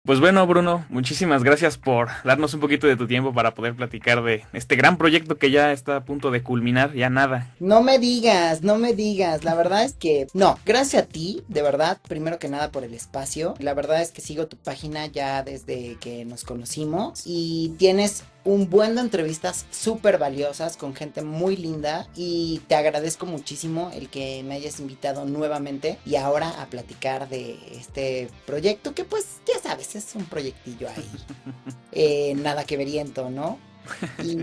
Pues bueno, Bruno, muchísimas gracias por darnos un poquito de tu tiempo para poder platicar de este gran proyecto que ya está a punto de culminar, ya nada. No me digas, no me digas. La verdad es que no, gracias a ti, de verdad, primero que nada por el espacio. La verdad es que sigo tu página ya desde que nos conocimos y tienes un buen de entrevistas súper valiosas con gente muy linda y te agradezco muchísimo el que me hayas invitado nuevamente y ahora a platicar de este proyecto que pues ya sabes, es un proyectillo ahí, nada que veriento, ¿no? Y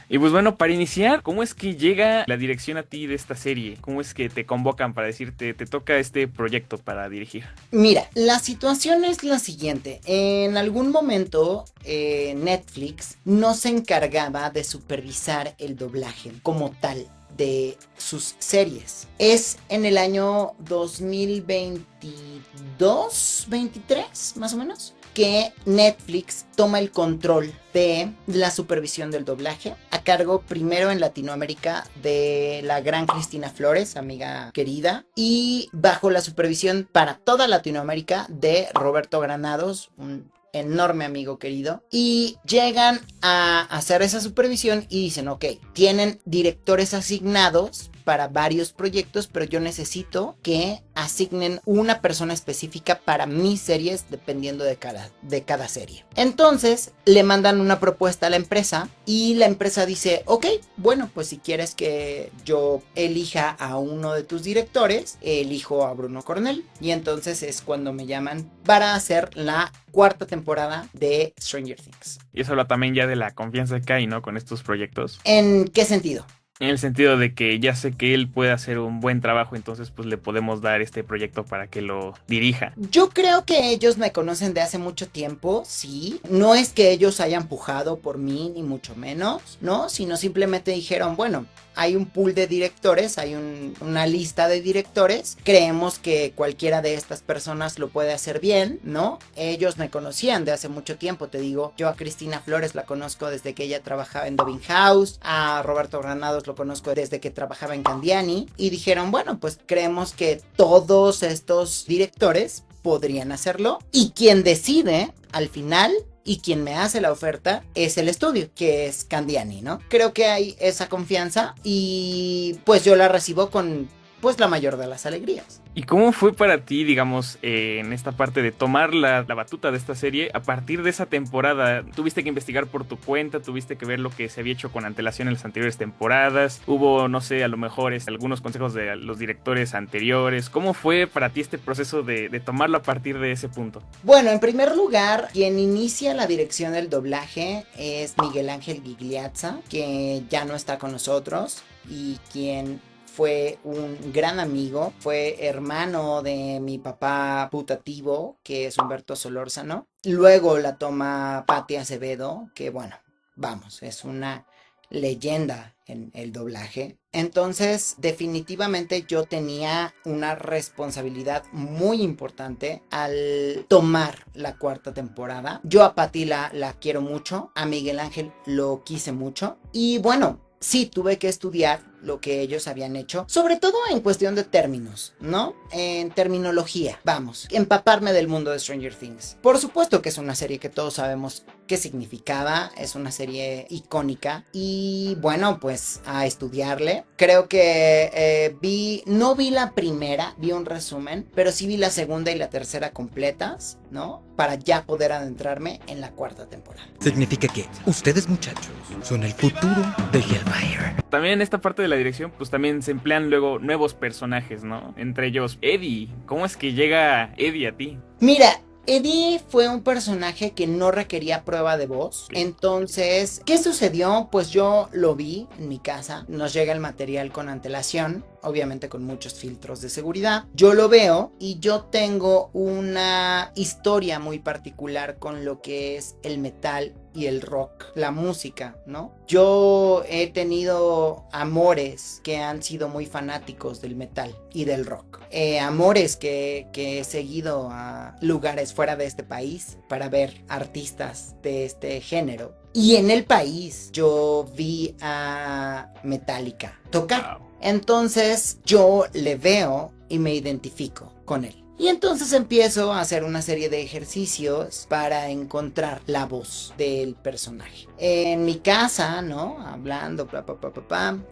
Y pues bueno, para iniciar, ¿cómo es que llega la dirección a ti de esta serie? ¿Cómo es que te convocan para decirte, te toca este proyecto para dirigir? Mira, la situación es la siguiente. En algún momento Netflix no se encargaba de supervisar el doblaje como tal de sus series. Es en el año 2022, 23, más o menos, que Netflix toma el control de la supervisión del doblaje a cargo primero en Latinoamérica de la gran Cristina Flores, amiga querida, y bajo la supervisión para toda Latinoamérica de Roberto Granados, un enorme amigo querido, y llegan a hacer esa supervisión y dicen, ok, tienen directores asignados para varios proyectos, pero yo necesito que asignen una persona específica para mis series dependiendo de cada serie. Entonces le mandan una propuesta a la empresa y la empresa dice, ok, bueno, pues si quieres que yo elija a uno de tus directores, elijo a Bruno Cornell. Y entonces es cuando me llaman para hacer la cuarta temporada de Stranger Things. Y eso habla también ya de la confianza que hay, ¿no? Con estos proyectos. ¿En qué sentido? En el sentido de que ya sé que él puede hacer un buen trabajo, entonces pues le podemos dar este proyecto para que lo dirija. Yo creo que ellos me conocen de hace mucho tiempo, sí. No es que ellos hayan pujado por mí, ni mucho menos, ¿no? Sino simplemente dijeron, bueno, hay un pool de directores, hay una lista de directores. Creemos que cualquiera de estas personas lo puede hacer bien, ¿no? Ellos me conocían de hace mucho tiempo, te digo. Yo a Cristina Flores la conozco desde que ella trabajaba en Dobbin House. A Roberto Granados lo conozco desde que trabajaba en Candiani. Y dijeron, bueno, pues creemos que todos estos directores podrían hacerlo. Y quien decide al final y quien me hace la oferta es el estudio, que es Candiani, ¿no? Creo que hay esa confianza y pues yo la recibo con pues la mayor de las alegrías. ¿Y cómo fue para ti, digamos, en esta parte de tomar la batuta de esta serie a partir de esa temporada? ¿Tuviste que investigar por tu cuenta? ¿Tuviste que ver lo que se había hecho con antelación en las anteriores temporadas? ¿Hubo, no sé, a lo mejor algunos consejos de los directores anteriores? ¿Cómo fue para ti este proceso de tomarlo a partir de ese punto? Bueno, en primer lugar, quien inicia la dirección del doblaje es Miguel Ángel Gigliazza, que ya no está con nosotros y quien fue un gran amigo, fue hermano de mi papá putativo, que es Humberto Solórzano. Luego la toma Patti Acevedo, que bueno, vamos, es una leyenda en el doblaje. Entonces, definitivamente yo tenía una responsabilidad muy importante al tomar la cuarta temporada. Yo a Patti la quiero mucho, a Miguel Ángel lo quise mucho y bueno, sí tuve que estudiar lo que ellos habían hecho, sobre todo en cuestión de términos, ¿no? En terminología, vamos, empaparme del mundo de Stranger Things. Por supuesto que es una serie que todos sabemos qué significaba, es una serie icónica y bueno, pues a estudiarle. Creo que no vi la primera, vi un resumen, pero sí vi la segunda y la tercera completas, ¿no? Para ya poder adentrarme en la cuarta temporada. Significa que ustedes, muchachos, son el futuro de Hellfire. También en esta parte de la dirección, pues también se emplean luego nuevos personajes, ¿no? Entre ellos, Eddie. ¿Cómo es que llega Eddie a ti? Mira, Eddie fue un personaje que no requería prueba de voz. Sí. Entonces, ¿qué sucedió? Pues yo lo vi en mi casa. Nos llega el material con antelación, obviamente con muchos filtros de seguridad. Yo lo veo y yo tengo una historia muy particular con lo que es el metal y el rock, la música, ¿no? Yo he tenido amores que han sido muy fanáticos del metal y del rock. Amores que he seguido a lugares fuera de este país para ver artistas de este género. Y en el país yo vi a Metallica tocar. Wow. Entonces yo le veo y me identifico con él. Y entonces empiezo a hacer una serie de ejercicios para encontrar la voz del personaje. En mi casa, ¿no? Hablando,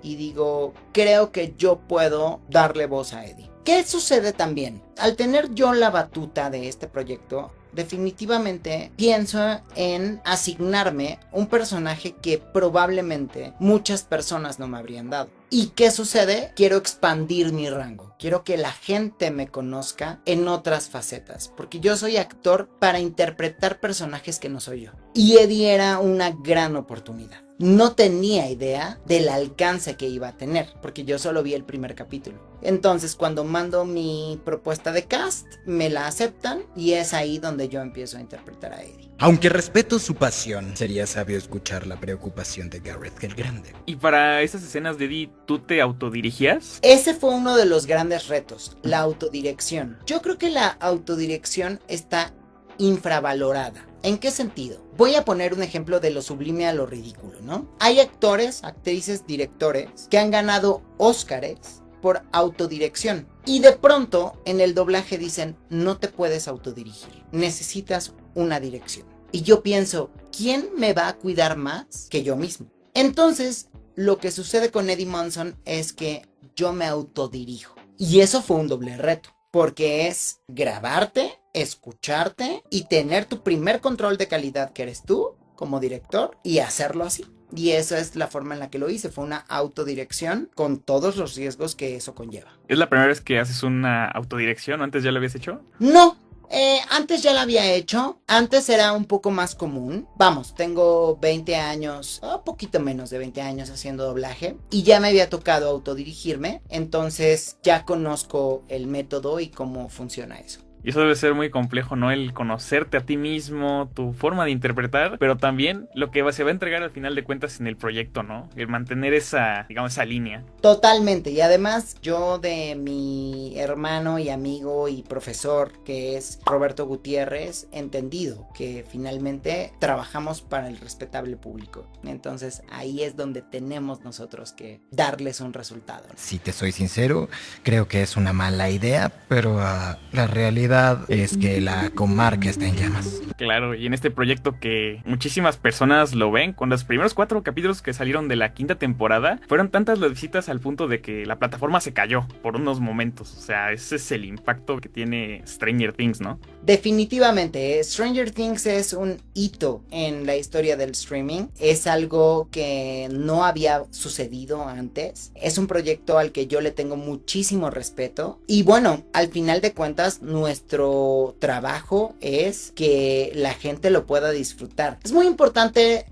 y digo, creo que yo puedo darle voz a Eddie. ¿Qué sucede también? Al tener yo la batuta de este proyecto, definitivamente pienso en asignarme un personaje que probablemente muchas personas no me habrían dado. ¿Y qué sucede? Quiero expandir mi rango. Quiero que la gente me conozca en otras facetas. Porque yo soy actor para interpretar personajes que no soy yo. Y Eddie era una gran oportunidad. No tenía idea del alcance que iba a tener, porque yo solo vi el primer capítulo. Entonces, cuando mando mi propuesta de cast, me la aceptan y es ahí donde yo empiezo a interpretar a Eddie. Aunque respeto su pasión, sería sabio escuchar la preocupación de Gareth el Grande. Y para esas escenas de Eddie, ¿tú te autodirigías? Ese fue uno de los grandes retos, la autodirección. Yo creo que la autodirección está infravalorada. ¿En qué sentido? Voy a poner un ejemplo de lo sublime a lo ridículo, ¿no? Hay actores, actrices, directores que han ganado Óscares por autodirección. Y de pronto en el doblaje dicen, no te puedes autodirigir, necesitas una dirección. Y yo pienso, ¿quién me va a cuidar más que yo mismo? Entonces, lo que sucede con Eddie Munson es que yo me autodirijo. Y eso fue un doble reto, porque es grabarte, escucharte y tener tu primer control de calidad que eres tú como director y hacerlo así. Y esa es la forma en la que lo hice, fue una autodirección con todos los riesgos que eso conlleva. ¿Es la primera vez que haces una autodirección o antes ya lo habías hecho? No, antes ya la había hecho, antes era un poco más común. Vamos, tengo 20 años, un poquito menos de 20 años haciendo doblaje y ya me había tocado autodirigirme, entonces ya conozco el método y cómo funciona eso. Y eso debe ser muy complejo, ¿no? El conocerte a ti mismo, tu forma de interpretar, pero también lo que se va a entregar al final de cuentas en el proyecto, ¿no? El mantener esa, digamos, esa línea. Totalmente, y además yo de mi hermano y amigo y profesor que es Roberto Gutiérrez, entendido que finalmente trabajamos para el respetable público. Entonces ahí es donde tenemos nosotros que darles un resultado, ¿no? Si te soy sincero, creo que es una mala idea, pero la realidad es que la comarca está en llamas. Claro, y en este proyecto que muchísimas personas lo ven, con los primeros 4 capítulos que salieron de la 5ª temporada, fueron tantas las visitas al punto de que la plataforma se cayó por unos momentos. O sea, ese es el impacto que tiene Stranger Things, ¿no? Definitivamente, Stranger Things es un hito en la historia del streaming. Es algo que no había sucedido antes. Es un proyecto al que yo le tengo muchísimo respeto. Y bueno, al final de cuentas, nuestro trabajo es que la gente lo pueda disfrutar. Es muy importante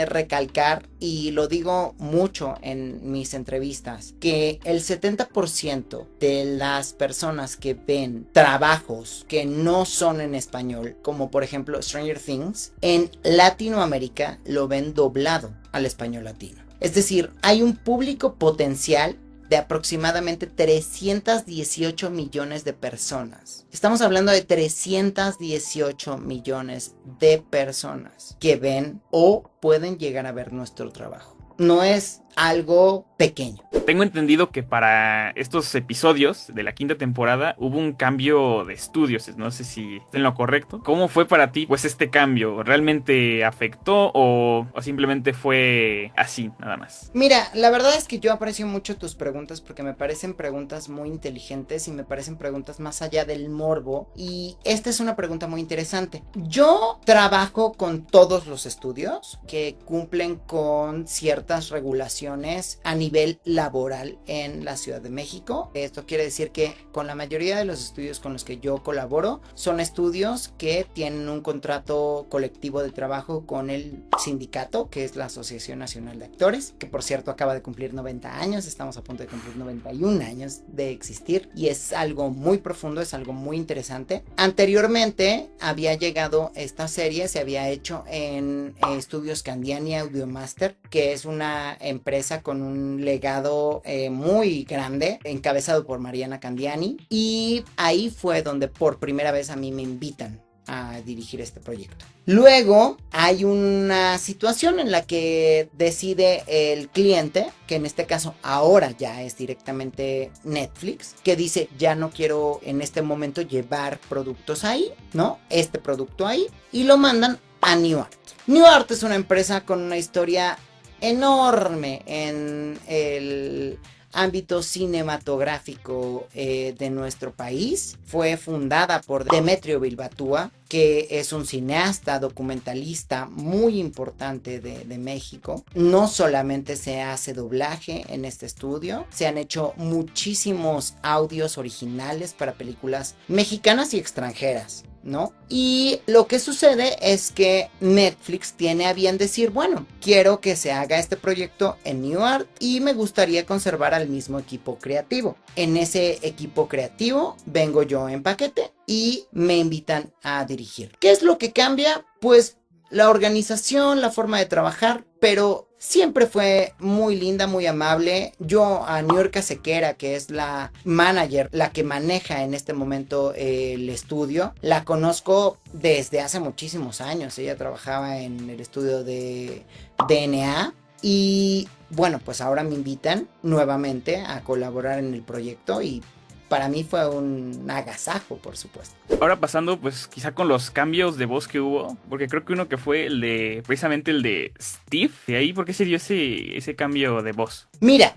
recalcar, y lo digo mucho en mis entrevistas, que el 70% de las personas que ven trabajos que no son en español, como por ejemplo Stranger Things, en Latinoamérica lo ven doblado al español latino. Es decir, hay un público potencial de aproximadamente 318 millones de personas. Estamos hablando de 318 millones de personas que ven o pueden llegar a ver nuestro trabajo. No es algo pequeño. Tengo entendido que para estos episodios de la 5ª temporada hubo un cambio de estudios, no sé si está en lo correcto. ¿Cómo fue para ti pues este cambio? ¿Realmente afectó o simplemente fue así, nada más? Mira, la verdad es que yo aprecio mucho tus preguntas porque me parecen preguntas muy inteligentes y me parecen preguntas más allá del morbo, y esta es una pregunta muy interesante. Yo trabajo con todos los estudios que cumplen con ciertas regulaciones a nivel laboral en la Ciudad de México. Esto quiere decir que con la mayoría de los estudios con los que yo colaboro son estudios que tienen un contrato colectivo de trabajo con el sindicato, que es la Asociación Nacional de Actores, que por cierto acaba de cumplir 90 años, estamos a punto de cumplir 91 años de existir, y es algo muy profundo, es algo muy interesante. Anteriormente había llegado esta serie, se había hecho en Estudios Candiani Audiomaster, que es una empresa con un legado muy grande, encabezado por Mariana Candiani, y ahí fue donde por primera vez a mí me invitan a dirigir este proyecto. Luego hay una situación en la que decide el cliente, que en este caso ahora ya es directamente Netflix, que dice ya no quiero en este momento llevar productos ahí, ¿no? Este producto ahí, y lo mandan a New Art. New Art es una empresa con una historia enorme en el ámbito cinematográfico de nuestro país. Fue fundada por Demetrio Bilbatúa, que es un cineasta, documentalista muy importante de México. No solamente se hace doblaje en este estudio, se han hecho muchísimos audios originales para películas mexicanas y extranjeras, ¿no? Y lo que sucede es que Netflix tiene a bien decir, bueno, quiero que se haga este proyecto en New Art y me gustaría conservar al mismo equipo creativo. En ese equipo creativo vengo yo en paquete y me invitan a dirigir. ¿Qué es lo que cambia? Pues la organización, la forma de trabajar, pero siempre fue muy linda, muy amable. Yo a Niurka Sequera, que es la manager, la que maneja en este momento el estudio, la conozco desde hace muchísimos años. Ella trabajaba en el estudio de DNA y bueno, pues ahora me invitan nuevamente a colaborar en el proyecto y para mí fue un agasajo, por supuesto. Ahora pasando, pues quizá con los cambios de voz que hubo, porque creo que uno que fue el de, precisamente el de Steve, ¿de ahí por qué se dio ese cambio de voz? Mira,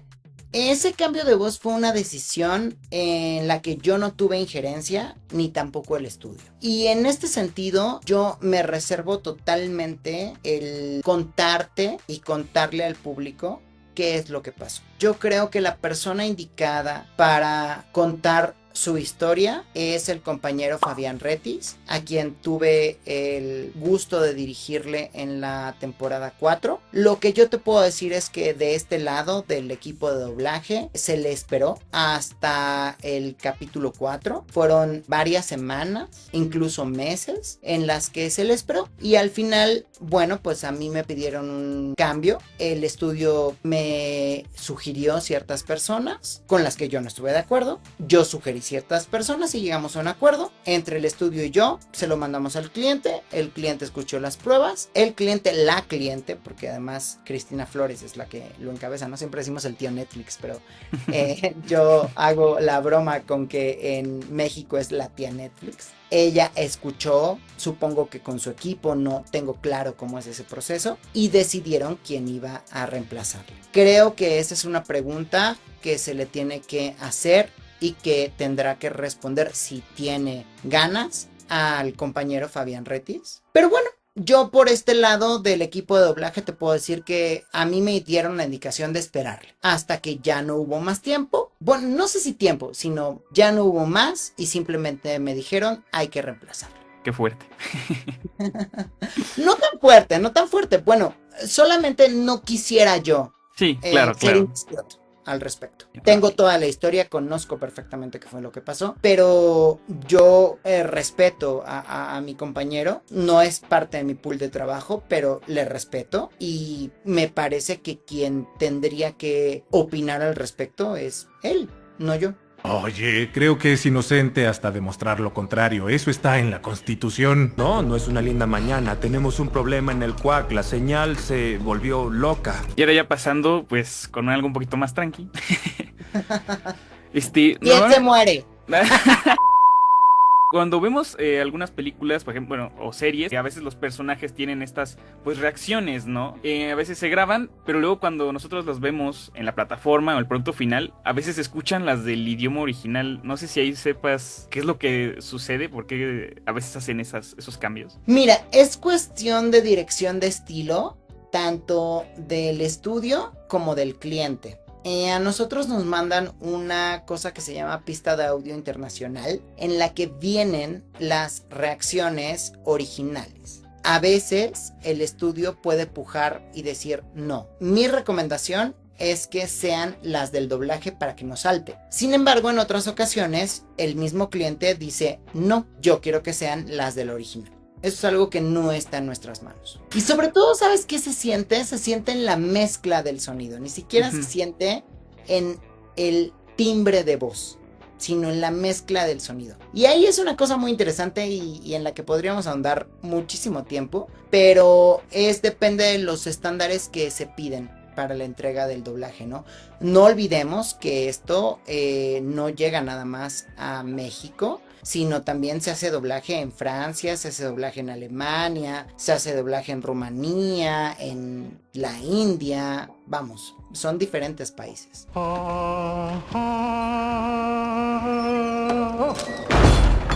ese cambio de voz fue una decisión en la que yo no tuve injerencia, ni tampoco el estudio. Y en este sentido, yo me reservo totalmente el contarte y contarle al público qué es lo que pasó. Yo creo que la persona indicada para contar su historia es el compañero Fabián Retis, a quien tuve el gusto de dirigirle en la temporada 4. Lo que yo te puedo decir es que de este lado del equipo de doblaje se le esperó hasta el capítulo 4. Fueron varias semanas, incluso meses, en las que se le esperó. Y al final, bueno, pues a mí me pidieron un cambio. El estudio me sugirió ciertas personas con las que yo no estuve de acuerdo. Yo sugerí ciertas personas y llegamos a un acuerdo entre el estudio y yo. Se lo mandamos al cliente, el cliente escuchó las pruebas, el cliente, la cliente, porque además Cristina Flores es la que lo encabeza, no siempre decimos el tío Netflix, pero yo hago la broma con que en México es la tía Netflix. Ella escuchó, supongo que con su equipo, no tengo claro cómo es ese proceso, y decidieron quién iba a reemplazarle. Creo que esa es una pregunta que se le tiene que hacer y que tendrá que responder, si tiene ganas, al compañero Fabián Retis. Pero bueno, yo por este lado del equipo de doblaje te puedo decir que a mí me dieron la indicación de esperarle hasta que ya no hubo más tiempo. Bueno, no sé si tiempo, sino ya no hubo más y simplemente me dijeron hay que reemplazarlo. Qué fuerte. No tan fuerte, no tan fuerte. Bueno, solamente no quisiera yo Sí, claro, ser claro. indiscreto al respecto. Tengo toda la historia, conozco perfectamente qué fue lo que pasó, pero yo respeto a mi compañero, no es parte de mi pool de trabajo, pero le respeto y me parece que quien tendría que opinar al respecto es él, no yo. Oye, creo que es inocente hasta demostrar lo contrario. Eso está en la Constitución. No, no es una linda mañana. Tenemos un problema en el cuac. La señal se volvió loca. Y ahora ya pasando, pues, con algo un poquito más tranqui. ¿Quién se muere? Cuando vemos algunas películas, por ejemplo, bueno, o series, a veces los personajes tienen estas, pues, reacciones, ¿no? A veces se graban, pero luego cuando nosotros los vemos en la plataforma o el producto final, a veces se escuchan las del idioma original. No sé si ahí sepas qué es lo que sucede, por qué a veces hacen esos cambios. Mira, es cuestión de dirección de estilo, tanto del estudio como del cliente. A nosotros nos mandan una cosa que se llama pista de audio internacional, en la que vienen las reacciones originales. A veces el estudio puede pujar y decir no. Mi recomendación es que sean las del doblaje para que no salte. Sin embargo, en otras ocasiones, el mismo cliente dice no, yo quiero que sean las del original. Eso es algo que no está en nuestras manos. Y sobre todo, ¿sabes qué se siente? Se siente en la mezcla del sonido. Ni siquiera se siente en el timbre de voz. sino en la mezcla del sonido. Y ahí es una cosa muy interesante y en la que podríamos ahondar muchísimo tiempo, pero depende de los estándares que se piden para la entrega del doblaje, ¿no? No olvidemos que esto no llega nada más a México, sino también se hace doblaje en Francia, se hace doblaje en Alemania, se hace doblaje en Rumanía, en la India, vamos, son diferentes países.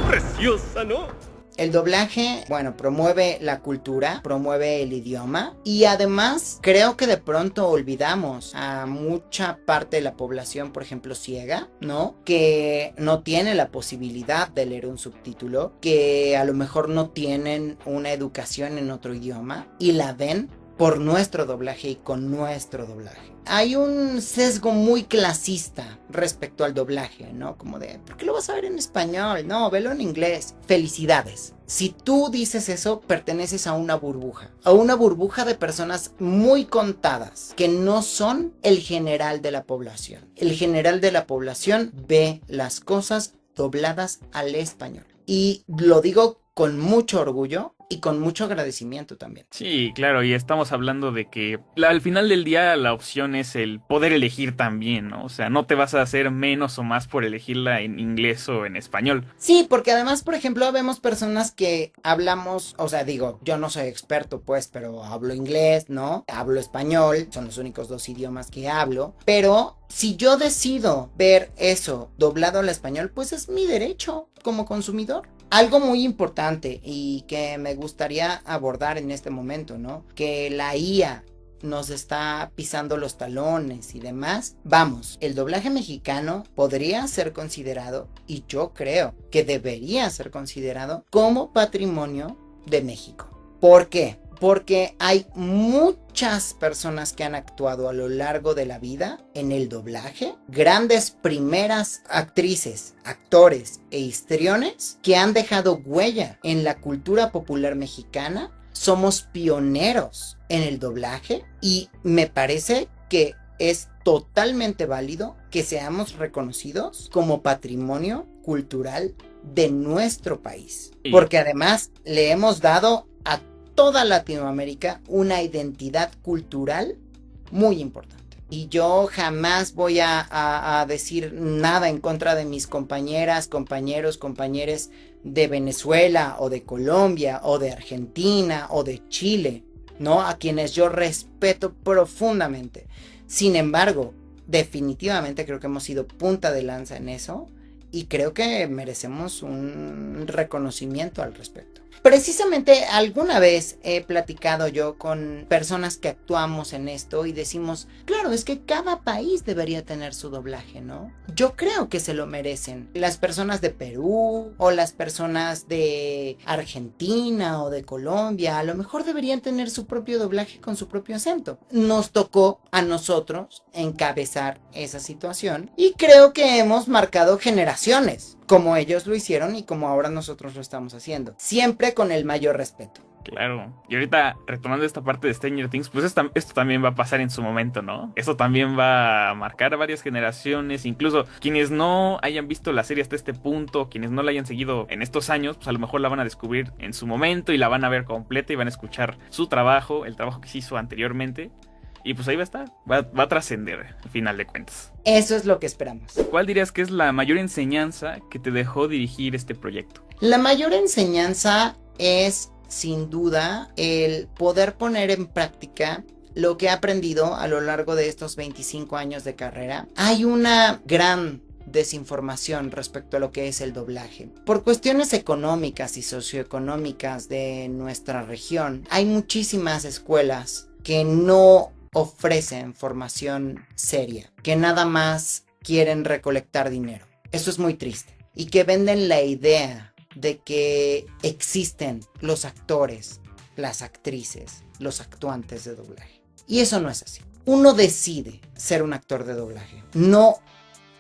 Preciosa, ¿no? El doblaje, bueno, promueve la cultura, promueve el idioma y además creo que de pronto olvidamos a mucha parte de la población, por ejemplo, ciega, ¿no? Que no tiene la posibilidad de leer un subtítulo, que a lo mejor no tienen una educación en otro idioma y la ven por nuestro doblaje y con nuestro doblaje. Hay un sesgo muy clasista respecto al doblaje, ¿no? Como de, ¿por qué lo vas a ver en español? No, velo en inglés. Felicidades. Si tú dices eso, perteneces a una burbuja de personas muy contadas, que no son el general de la población. El general de la población ve las cosas dobladas al español. Y lo digo con mucho orgullo y con mucho agradecimiento también. Sí, claro, y estamos hablando de que al final del día la opción es el poder elegir también, ¿no? O sea, no te vas a hacer menos o más por elegirla en inglés o en español. Sí, porque además, por ejemplo, vemos personas que hablamos, o sea, digo, yo no soy experto, pues, pero hablo inglés, ¿no? Hablo español, son los únicos dos idiomas que hablo, pero si yo decido ver eso doblado al español, pues es mi derecho como consumidor. Algo muy importante y que me gustaría abordar en este momento, ¿no? Que la IA nos está pisando los talones y demás. Vamos, el doblaje mexicano podría ser considerado, y yo creo que debería ser considerado, como patrimonio de México. ¿Por qué? Porque hay muchas personas que han actuado a lo largo de la vida en el doblaje, grandes primeras actrices, actores e histriones que han dejado huella en la cultura popular mexicana. Somos pioneros en el doblaje y me parece que es totalmente válido que seamos reconocidos como patrimonio cultural de nuestro país, porque además le hemos dado a toda Latinoamérica una identidad cultural muy importante. Y yo jamás voy a decir nada en contra de mis compañeras, compañeros, compañeres de Venezuela o de Colombia o de Argentina o de Chile, ¿no? A quienes yo respeto profundamente. Sin embargo, definitivamente creo que hemos sido punta de lanza en eso y creo que merecemos un reconocimiento al respecto. Precisamente alguna vez he platicado yo con personas que actuamos en esto y decimos, claro, es que cada país debería tener su doblaje, ¿no? Yo creo que se lo merecen. Las personas de Perú o las personas de Argentina o de Colombia a lo mejor deberían tener su propio doblaje con su propio acento. Nos tocó a nosotros encabezar esa situación y creo que hemos marcado generaciones, como ellos lo hicieron y como ahora nosotros lo estamos haciendo. Siempre con el mayor respeto. Claro. Y ahorita, retomando esta parte de Stranger Things, pues esto también va a pasar en su momento, ¿no? Esto también va a marcar a varias generaciones, incluso quienes no hayan visto la serie hasta este punto, quienes no la hayan seguido en estos años, pues a lo mejor la van a descubrir en su momento y la van a ver completa y van a escuchar su trabajo, el trabajo que se hizo anteriormente. Y pues ahí va a estar, va a trascender al final de cuentas. Eso es lo que esperamos. ¿Cuál dirías que es la mayor enseñanza que te dejó dirigir este proyecto? La mayor enseñanza es, sin duda, el poder poner en práctica lo que he aprendido a lo largo de estos 25 años de carrera. Hay una gran desinformación respecto a lo que es el doblaje. Por cuestiones económicas y socioeconómicas de nuestra región, hay muchísimas escuelas que no ofrecen formación seria, que nada más quieren recolectar dinero. Eso es muy triste. Y que venden la idea de que existen los actores, las actrices, los actuantes de doblaje. Y eso no es así. Uno decide ser un actor de doblaje. No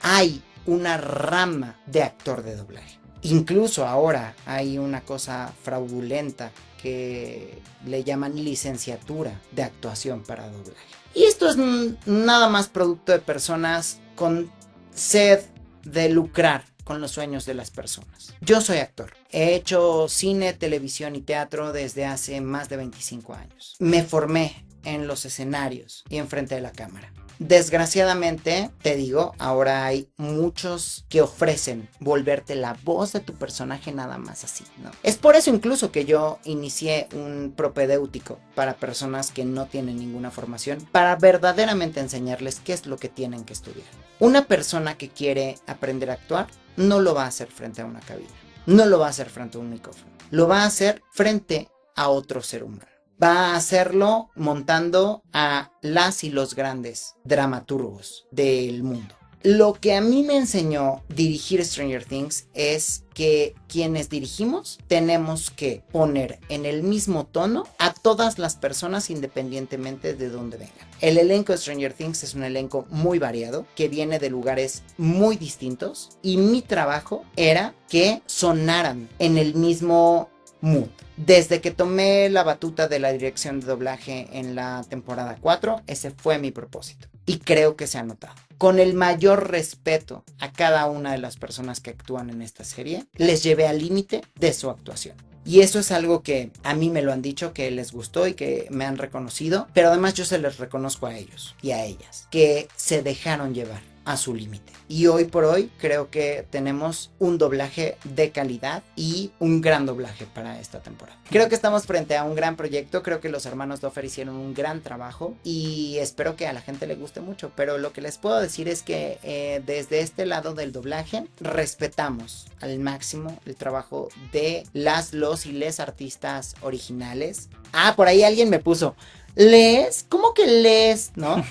hay una rama de actor de doblaje. Incluso ahora hay una cosa fraudulenta que le llaman licenciatura de actuación para doblaje. Y esto es nada más producto de personas con sed de lucrar con los sueños de las personas. Yo soy actor. He hecho cine, televisión y teatro desde hace más de 25 años. Me formé en los escenarios y enfrente de la cámara. Desgraciadamente, te digo, ahora hay muchos que ofrecen volverte la voz de tu personaje nada más así, ¿no? Es por eso incluso que yo inicié un propedéutico para personas que no tienen ninguna formación, para verdaderamente enseñarles qué es lo que tienen que estudiar. Una persona que quiere aprender a actuar no lo va a hacer frente a una cabina, no lo va a hacer frente a un micrófono, lo va a hacer frente a otro ser humano. Va a hacerlo montando a las y los grandes dramaturgos del mundo. Lo que a mí me enseñó dirigir Stranger Things es que quienes dirigimos tenemos que poner en el mismo tono a todas las personas independientemente de dónde vengan. El elenco de Stranger Things es un elenco muy variado que viene de lugares muy distintos y mi trabajo era que sonaran en el mismo mood. Desde que tomé la batuta de la dirección de doblaje en la temporada 4, ese fue mi propósito. Y creo que se ha notado. Con el mayor respeto a cada una de las personas que actúan en esta serie, les llevé al límite de su actuación. Y eso es algo que a mí me lo han dicho, que les gustó y que me han reconocido. Pero además yo se les reconozco a ellos y a ellas, que se dejaron llevar a su límite. Y hoy por hoy creo que tenemos un doblaje de calidad y un gran doblaje para esta temporada. Creo que estamos frente a un gran proyecto, creo que los hermanos Duffer hicieron un gran trabajo y espero que a la gente le guste mucho, pero lo que les puedo decir es que desde este lado del doblaje respetamos al máximo el trabajo de los y les artistas originales. Por ahí alguien me puso, ¿les? ¿Cómo que les? ¿No?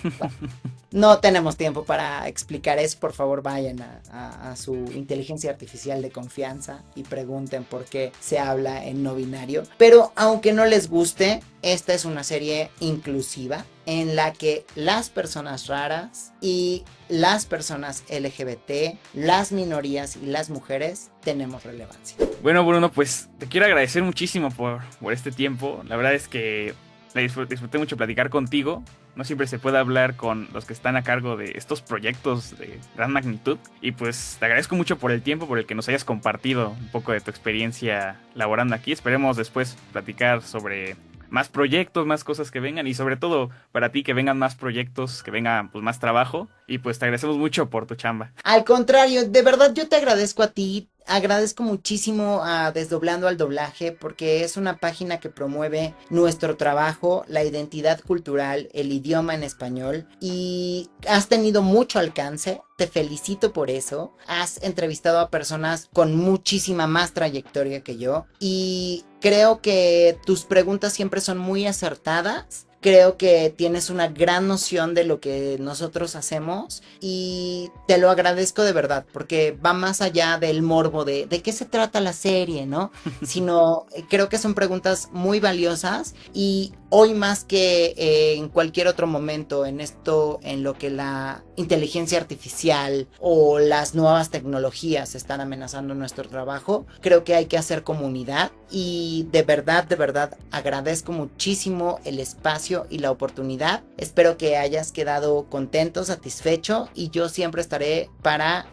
No tenemos tiempo para explicar eso. Por favor, vayan a su inteligencia artificial de confianza y pregunten por qué se habla en no binario. Pero aunque no les guste, esta es una serie inclusiva en la que las personas raras y las personas LGBT, las minorías y las mujeres tenemos relevancia. Bueno, Bruno, pues te quiero agradecer muchísimo por este tiempo. La verdad es que disfruté mucho platicar contigo. No siempre se puede hablar con los que están a cargo de estos proyectos de gran magnitud. Y pues te agradezco mucho por el tiempo, por el que nos hayas compartido un poco de tu experiencia laborando aquí. Esperemos después platicar sobre más proyectos, más cosas que vengan. Y sobre todo para ti, que vengan más proyectos, que venga pues más trabajo. Y pues te agradecemos mucho por tu chamba. Al contrario, de verdad yo te agradezco a ti. Agradezco muchísimo a Desdoblando al Doblaje porque es una página que promueve nuestro trabajo, la identidad cultural, el idioma en español y has tenido mucho alcance. Te felicito por eso. Has entrevistado a personas con muchísima más trayectoria que yo y creo que tus preguntas siempre son muy acertadas. Creo que tienes una gran noción de lo que nosotros hacemos y te lo agradezco de verdad porque va más allá del morbo de qué se trata la serie, ¿no? Sino creo que son preguntas muy valiosas y hoy más que en cualquier otro momento en lo que la inteligencia artificial o las nuevas tecnologías están amenazando nuestro trabajo, creo que hay que hacer comunidad y de verdad agradezco muchísimo el espacio y la oportunidad. Espero que hayas quedado contento, satisfecho y yo siempre estaré para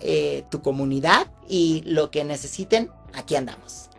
tu comunidad y lo que necesiten, aquí andamos.